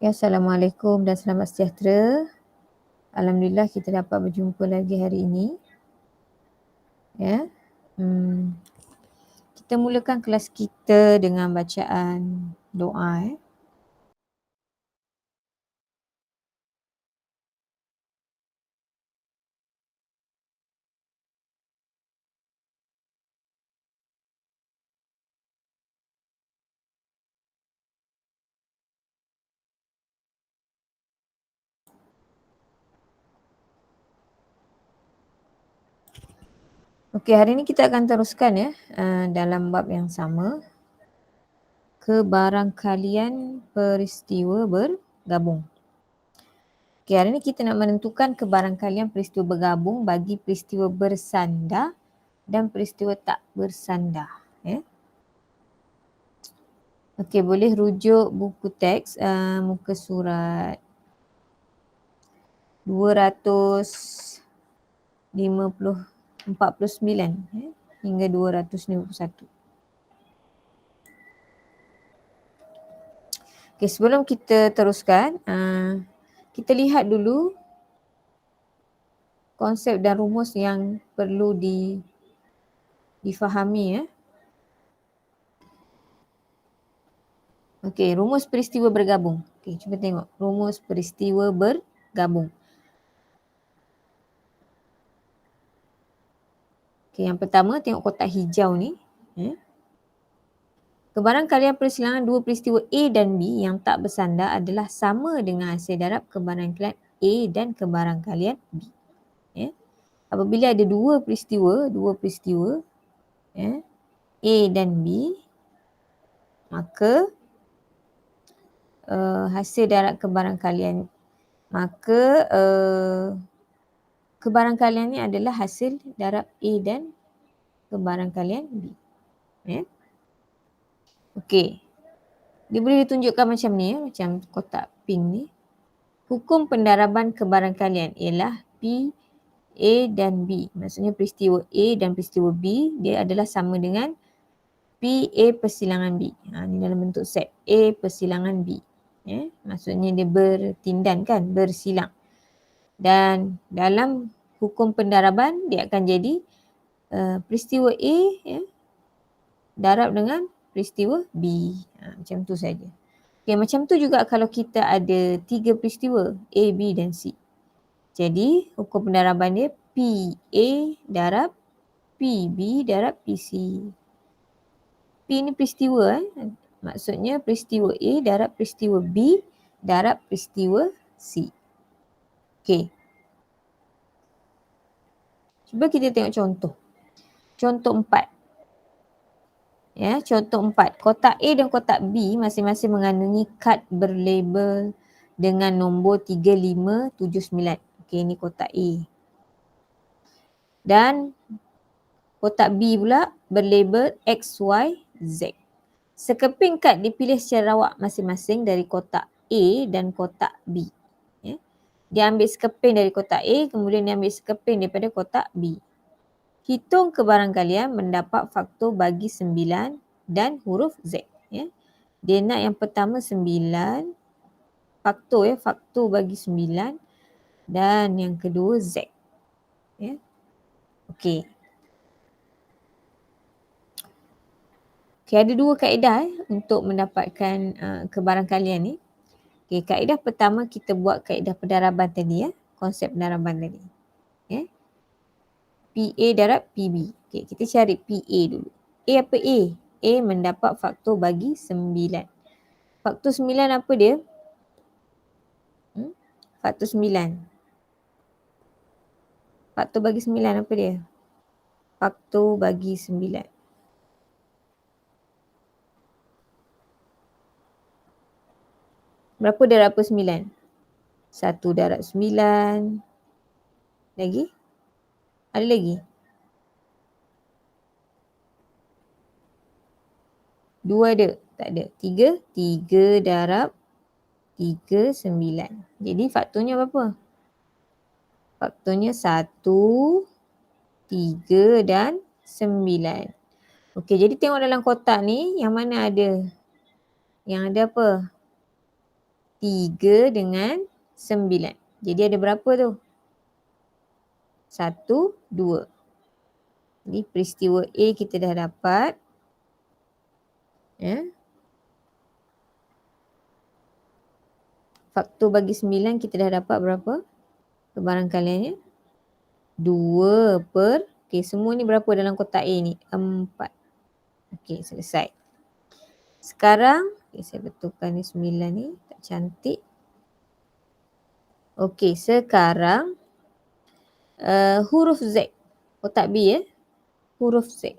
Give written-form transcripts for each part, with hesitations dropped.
Ya, Assalamualaikum dan selamat sejahtera. Alhamdulillah kita dapat berjumpa lagi hari ini. Ya. Kita mulakan kelas kita dengan bacaan doa. Okey, hari ini kita akan teruskan dalam bab yang sama. Kebarangkalian peristiwa bergabung. Okey, hari ini kita nak menentukan kebarangkalian peristiwa bergabung bagi peristiwa bersandar dan peristiwa tak bersandar. Okey, boleh rujuk buku teks muka surat 249 hingga 251. Okey, sebelum kita teruskan, kita lihat dulu konsep dan rumus yang perlu difahami. Okey, rumus peristiwa bergabung. Okey, cuba tengok rumus peristiwa bergabung. Okey, yang pertama tengok kotak hijau ni. Kebarangkalian persilangan dua peristiwa A dan B yang tak bersandar adalah sama dengan hasil darab kebarangkalian A dan kebarangkalian B. Apabila ada dua peristiwa A dan B, maka hasil darab kebarangkalian kebarangkalian ni adalah hasil darab A dan kebarangkalian B. Okey. Dia boleh ditunjukkan macam ni, macam kotak pink ni. Hukum pendaraban kebarangkalian ialah P, A dan B. Maksudnya peristiwa A dan peristiwa B dia adalah sama dengan P, A persilangan B. Ni dalam bentuk set A persilangan B. Maksudnya dia bertindan kan, bersilang. Dan dalam hukum pendaraban dia akan jadi peristiwa A darab dengan peristiwa B. Macam tu saja. Okay, macam tu juga kalau kita ada 3 peristiwa A, B dan C. Jadi hukum pendaraban dia PA darab PB darab PC. P ni peristiwa maksudnya peristiwa A darab peristiwa B darab peristiwa C. Okey. Cuba kita tengok contoh. Contoh 4. Contoh 4. Kotak A dan kotak B masing-masing mengandungi kad berlabel dengan nombor 3579. Okey, ni kotak A. Dan kotak B pula berlabel XYZ. Sekeping kad dipilih secara rawak masing-masing dari kotak A dan kotak B. Dia ambil sekeping dari kotak A, kemudian dia ambil sekeping daripada kotak B. Hitung kebarangkalian mendapat faktor bagi 9 dan huruf Z. Dia nak yang pertama 9, faktor bagi 9 dan yang kedua Z. Okey. Okay, ada dua kaedah untuk mendapatkan kebarangkalian ni. Okay, kaedah pertama kita buat kaedah pendaraban tadi konsep pendaraban tadi. PA darab PB. Okay, kita cari PA dulu. A apa A? A mendapat faktor bagi 9. Faktor 9 apa dia? Faktor 9. Faktor bagi 9 apa dia? Faktor bagi 9. Berapa darab 9? 1 darab 9. Lagi? Ada lagi? 2 ada? Tak ada. 3? 3 darab 3, 9. Jadi faktornya berapa? Faktornya 1, 3 dan 9. Okey, jadi tengok dalam kotak ni yang mana ada? Yang ada apa? 3 dengan 9. Jadi ada berapa tu? 1, 2. Jadi peristiwa A kita dah dapat. Ya. Faktor bagi 9 kita dah dapat berapa? Kebarangkaliannya 2 per, okey, semua ni berapa dalam kotak A ni? 4. Okey, selesai. Sekarang, saya betulkan ni 9 ni, tak cantik. Okey, sekarang huruf Z. Kotak B ya. Huruf Z.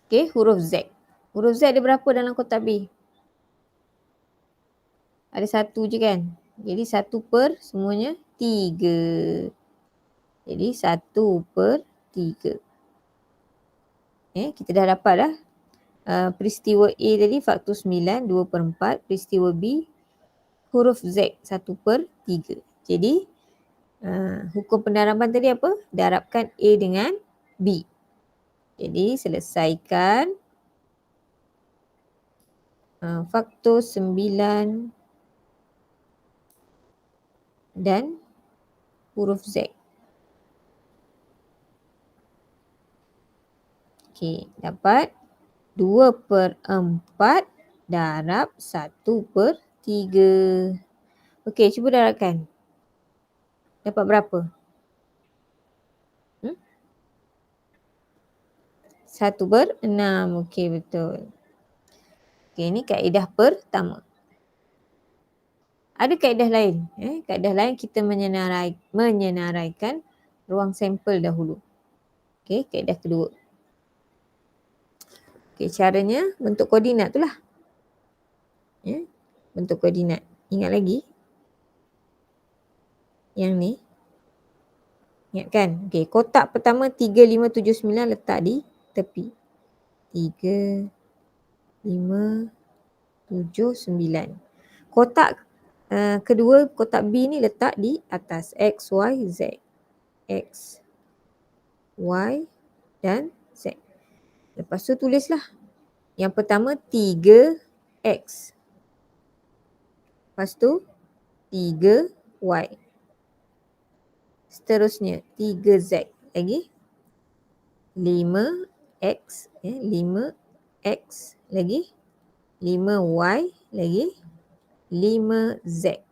Okey, huruf Z. Huruf Z ada berapa dalam kotak B? Ada 1 je kan? Jadi 1 per semuanya 3. Jadi 1 per 3. Kita dah dapat dah. Peristiwa A tadi faktor 9, 2 per 4. Peristiwa B huruf Z 1 per 3. Jadi hukum pendaraban tadi apa? Darabkan A dengan B. Jadi selesaikan faktor 9 dan huruf Z. Okey, dapat 2 per 4 darab 1 per 3. Okey, cuba darabkan. Dapat berapa? 1 per 6. Okey, betul. Okey, ini kaedah pertama. Ada kaedah lain. Kaedah lain kita menyenaraikan ruang sampel dahulu. Okey, kaedah kedua. Okey, caranya bentuk koordinat tu lah. Bentuk koordinat. Ingat lagi? Yang ni. Ingat kan? Okey, kotak pertama 3, 5, 7, 9 letak di tepi. 3, 5, 7, 9. Kotak kedua, kotak B ni letak di atas. X, Y, Z. X, Y dan Z. Lepas tu tulislah. Yang pertama 3X. Lepas tu 3Y. Seterusnya 3Z. Lagi 5X. 5X. Lagi 5Y. Lagi 5Z.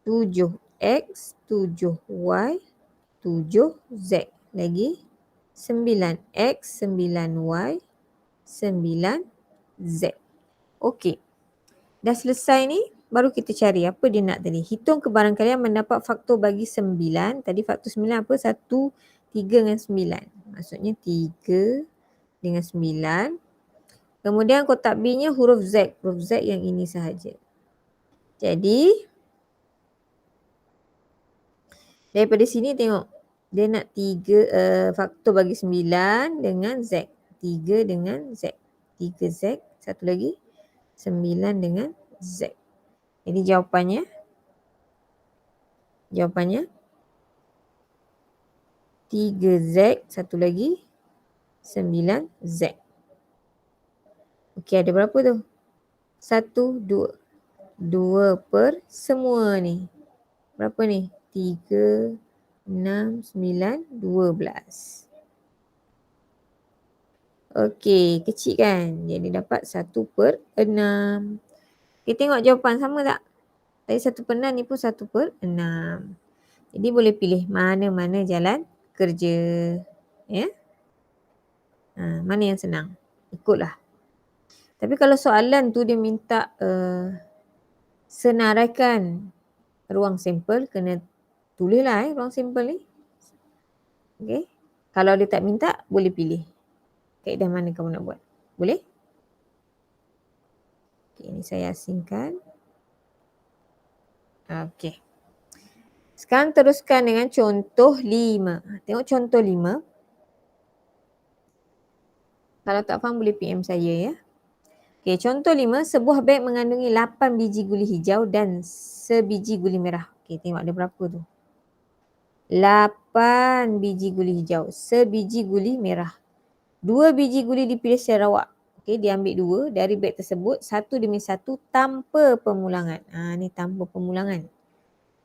7X, 7Y, 7Z. Lagi 9X, 9Y, 9Z. Okey. Dah selesai ni, baru kita cari apa dia nak tadi. Hitung kebarangkalian mendapat faktor bagi 9. Tadi faktor 9 apa? 1, 3 dengan 9. Maksudnya 3 dengan 9. Kemudian kotak B-nya huruf Z. Huruf Z yang ini sahaja. Jadi, daripada sini tengok. Dia nak 3 faktor bagi 9 dengan Z. 3 dengan Z. 3Z. Satu lagi. 9 dengan Z. Jadi jawapannya 3Z. Satu lagi 9Z. Okey, ada berapa tu? 1, 2. 2 per semua ni. Berapa ni? 3, 6, 9, 12. Okey, kecil kan? Jadi dapat 1 per 6. Kita tengok jawapan sama tak? Tadi 1 per 6 ni pun 1 per 6. Jadi boleh pilih mana-mana jalan kerja. Ya? Mana yang senang? Ikutlah. Tapi kalau soalan tu dia minta senaraikan ruang sampel, kena tulislah ruang sampel ni. Okey. Kalau dia tak minta, boleh pilih. Kaedah mana kamu nak buat? Boleh? Okey, ni saya asingkan. Okey. Sekarang teruskan dengan contoh 5. Tengok contoh 5. Kalau tak faham boleh PM saya ya. Okey, contoh 5. Sebuah beg mengandungi 8 biji guli hijau dan sebiji guli merah. Okey, tengok ada berapa tu? 8 biji guli hijau, sebiji guli merah. 2 biji guli dipilih secara rawak. Okey, dia ambil 2 dari beg tersebut, 1 tanpa pemulangan. Ni tanpa pemulangan.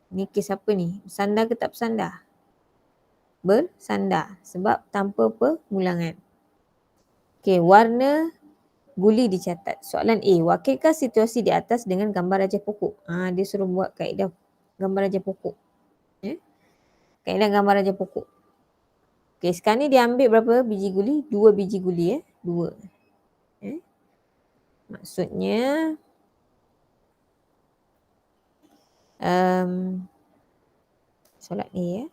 Ni kes apa ni? Bersandar ke tak bersandar? Bersandar sebab tanpa pemulangan. Okey, warna guli dicatat. Soalan A, wakilkan situasi di atas dengan gambar rajah pokok. Dia suruh buat kaedah gambar rajah pokok. Kaedah gambar rajah pokok. Okey, sekarang ni dia ambil berapa biji guli? 2 biji guli 2. Maksudnya solat ni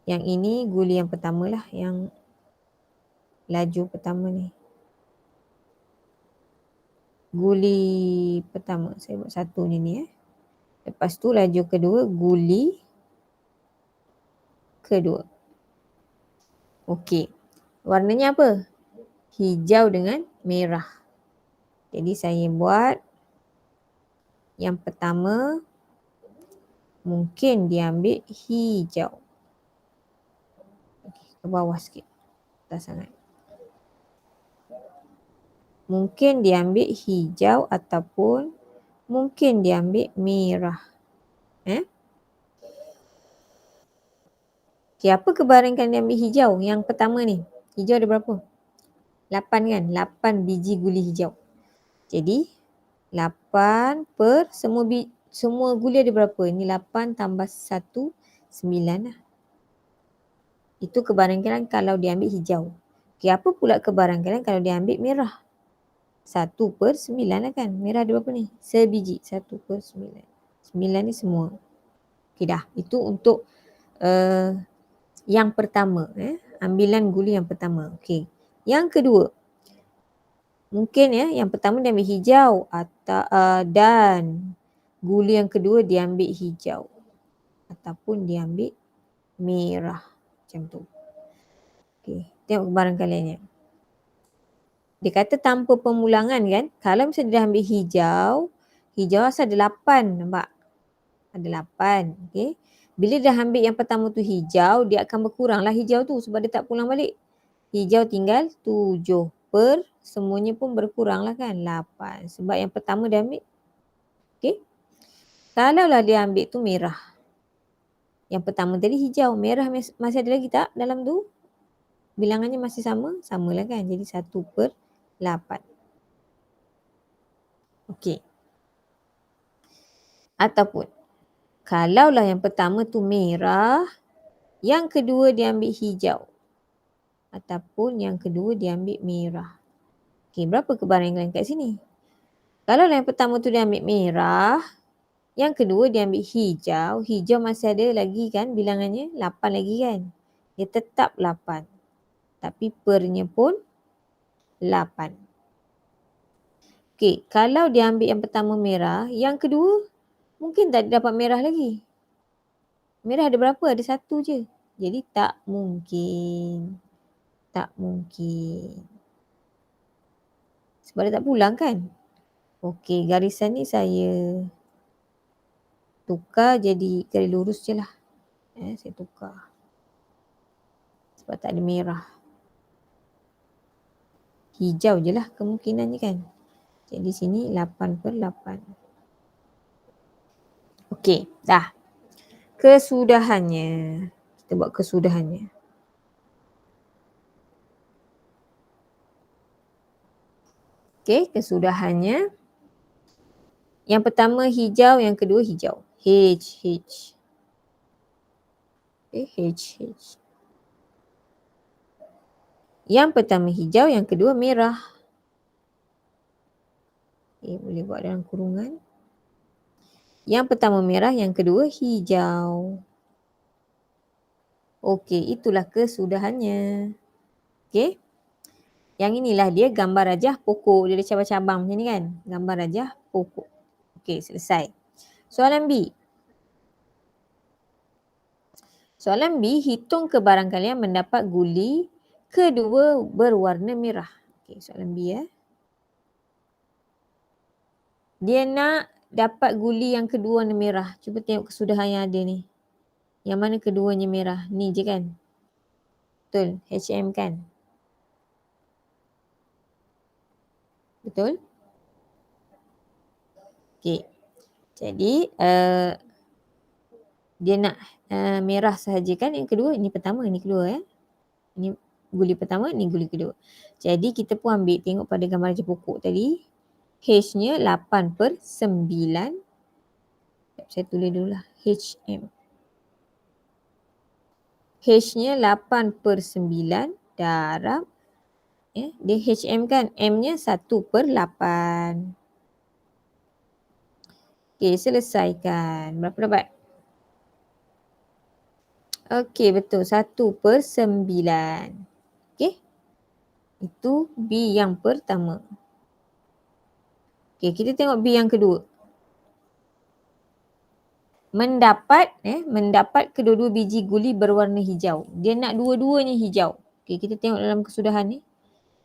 yang ini guli yang pertama lah, yang laju pertama ni. Guli pertama, saya buat satu ni. Lepas tu laju kedua, guli kedua. Okey, warnanya apa? Hijau dengan merah. Jadi saya buat yang pertama, mungkin dia ambil hijau. Ke bawah sikit, tak sangat. Mungkin dia ambil hijau ataupun mungkin dia ambil merah. Okay, apa kebarangan dia ambil hijau? Yang pertama ni, hijau ada berapa? 8 kan? 8 biji guli hijau. Jadi 8 per semua guli ada berapa? Ini 8 tambah 1, 9 lah. Itu kebarangkalian kalau dia ambil hijau. Okay, apa pula kebarangkalian kalau dia ambil merah? 1 per 9 lah kan? Merah ada berapa ni? Sebiji. 1 per 9. 9 ni semua. Okay dah. Itu untuk yang pertama. Ambilan guli yang pertama. Okay. Yang kedua. Mungkin yang pertama dia ambil hijau dan guli yang kedua dia ambil hijau. Ataupun dia ambil merah. Macam tu. Okay. Tengok barangkaliannya. Dia kata tanpa pemulangan kan. Kalau misalnya dia ambil hijau. Hijau asal ada 8. Nampak? Ada 8. Okay. Bila dia ambil yang pertama tu hijau. Dia akan berkurang lah hijau tu. Sebab dia tak pulang balik. Hijau tinggal 7 per semuanya pun berkurang lah kan. 8. Sebab yang pertama dia ambil. Okay. Kalau lah dia ambil tu merah. Yang pertama tadi hijau. Merah masih ada lagi tak dalam tu? Bilangannya masih sama? Samalah kan. Jadi 1 per 8. Okey. Ataupun kalaulah yang pertama tu merah, yang kedua dia ambil hijau. Ataupun yang kedua dia ambil merah. Okey, berapa kebarangan kat sini? Kalaulah yang pertama tu dia ambil merah, yang kedua dia ambil hijau. Hijau masih ada lagi kan bilangannya? 8 lagi kan? Dia tetap 8. Tapi pernya pun 8. Okey, kalau dia ambil yang pertama merah, yang kedua mungkin tak dapat merah lagi. Merah ada berapa? Ada 1 je. Jadi tak mungkin. Tak mungkin. Sebab dia tak pulang kan? Okey, garisan ni saya tukar jadi garis lurus je lah. Saya tukar. Sebab tak ada merah. Hijau je lah kemungkinannya kan. Jadi sini 8 per 8. Okey, dah. Kesudahannya. Kita buat kesudahannya. Okey, kesudahannya. Yang pertama hijau, yang kedua hijau. H. H. Yang pertama hijau, yang kedua merah. Boleh buat dalam kurungan. Yang pertama merah, yang kedua hijau. Okey, itulah kesudahannya. Okey. Yang inilah dia gambar rajah pokok. Dia ada cabang-cabang macam ni kan. Gambar rajah pokok. Okey, selesai. Soalan B. Soalan B, hitung kebarangkalian mendapat guli kedua berwarna merah. Okey, soalan B Dia nak dapat guli yang kedua warna merah. Cuba tengok kesudahan yang ada ni. Yang mana keduanya merah? Ni je kan? Betul. HM kan? Betul? Okey. Jadi dia nak merah sahaja kan yang kedua. Ini pertama, ini kedua Ini guli pertama, ni guli kedua. Jadi kita pun ambil tengok pada gambar rajah pokok tadi. H-nya 8/9. Saya tulis dululah. HM. H-nya 8/9 darab. Dia HM kan. M-nya 1/8. Okey, selesaikan. Berapa dapat? Okey, betul. 1/9. Okey. Itu B yang pertama. Okey, kita tengok B yang kedua. Mendapat kedua-dua biji guli berwarna hijau. Dia nak dua-duanya hijau. Okey, kita tengok dalam kesudahan ni.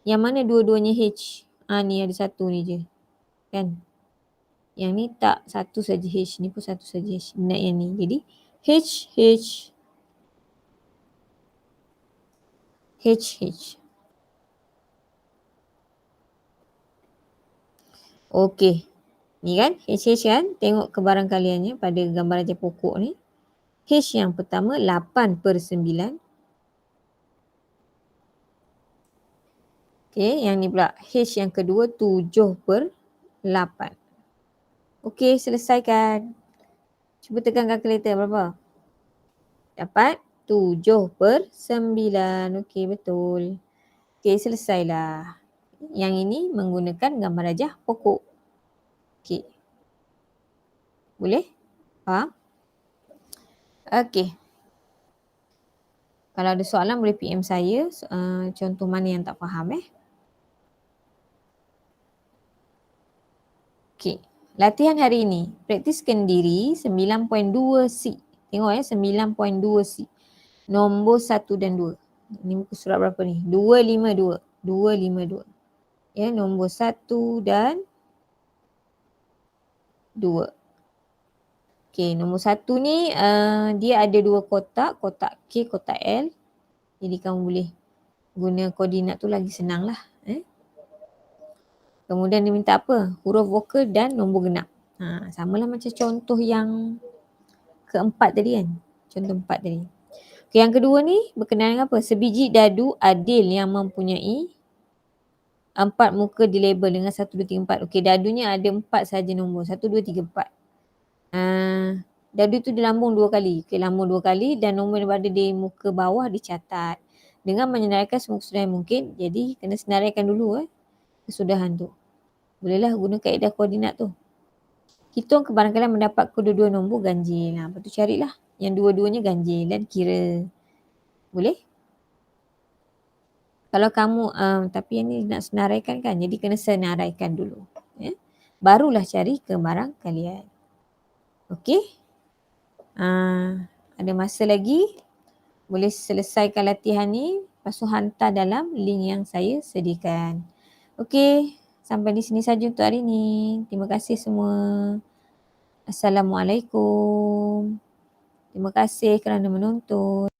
Yang mana dua-duanya H? Ni ada satu ni je. Kan? Yang ni tak, satu saja H. Ni pun satu saja H. Nak yang ni. Jadi H. Okey. Ni kan H kan. Tengok kebarangkaliannya pada gambar rajah pokok ni. H yang pertama 8/9. Okey, yang ni pula H yang kedua 7/8. Okey, selesaikan. Cuba tekan kalkulator berapa? Dapat 7/9. Okey, betul. Okey, selesailah. Yang ini menggunakan gambar rajah pokok. Okey. Boleh? Faham? Okey. Kalau ada soalan boleh PM saya. Contoh mana yang tak faham Okey. Latihan hari ini. Praktiskan diri 9.2C. Tengok 9.2C. Nombor 1 dan 2. Ini muka surat berapa ni? 252. 252. Nombor 1 dan 2. Okey, nombor 1 ni dia ada dua kotak. Kotak K, kotak L. Jadi kamu boleh guna koordinat tu lagi senang lah. Kemudian dia minta apa? Huruf vokal dan nombor genap. Samalah macam contoh yang keempat tadi kan. Contoh 4 tadi. Okay, yang kedua ni berkenaan dengan apa? Sebiji dadu adil yang mempunyai 4 muka dilabel dengan 1, 2, 3, 4. Okey, dadunya ada 4 saja nombor. 1, 2, 3, 4. Dadu tu dilambung 2 kali. Okey, lambung 2 kali dan nombor yang berada di muka bawah dicatat. Dengan menyenaraikan semua kesudahan mungkin. Jadi kena senaraikan dulu kesudahan tu. Bolehlah guna kaedah koordinat tu. Hitung kebarangkalian mendapat kedua-dua nombor ganjil. Lepas tu carilah yang dua-duanya ganjil dan kira. Boleh? Kalau kamu, tapi yang ni nak senaraikan kan. Jadi kena senaraikan dulu. Barulah cari kebarangkalian. Okey? Ada masa lagi. Boleh selesaikan latihan ni. Lepas tu hantar dalam link yang saya sediakan. Okey. Sampai di sini saja untuk hari ni. Terima kasih semua. Assalamualaikum. Terima kasih kerana menonton.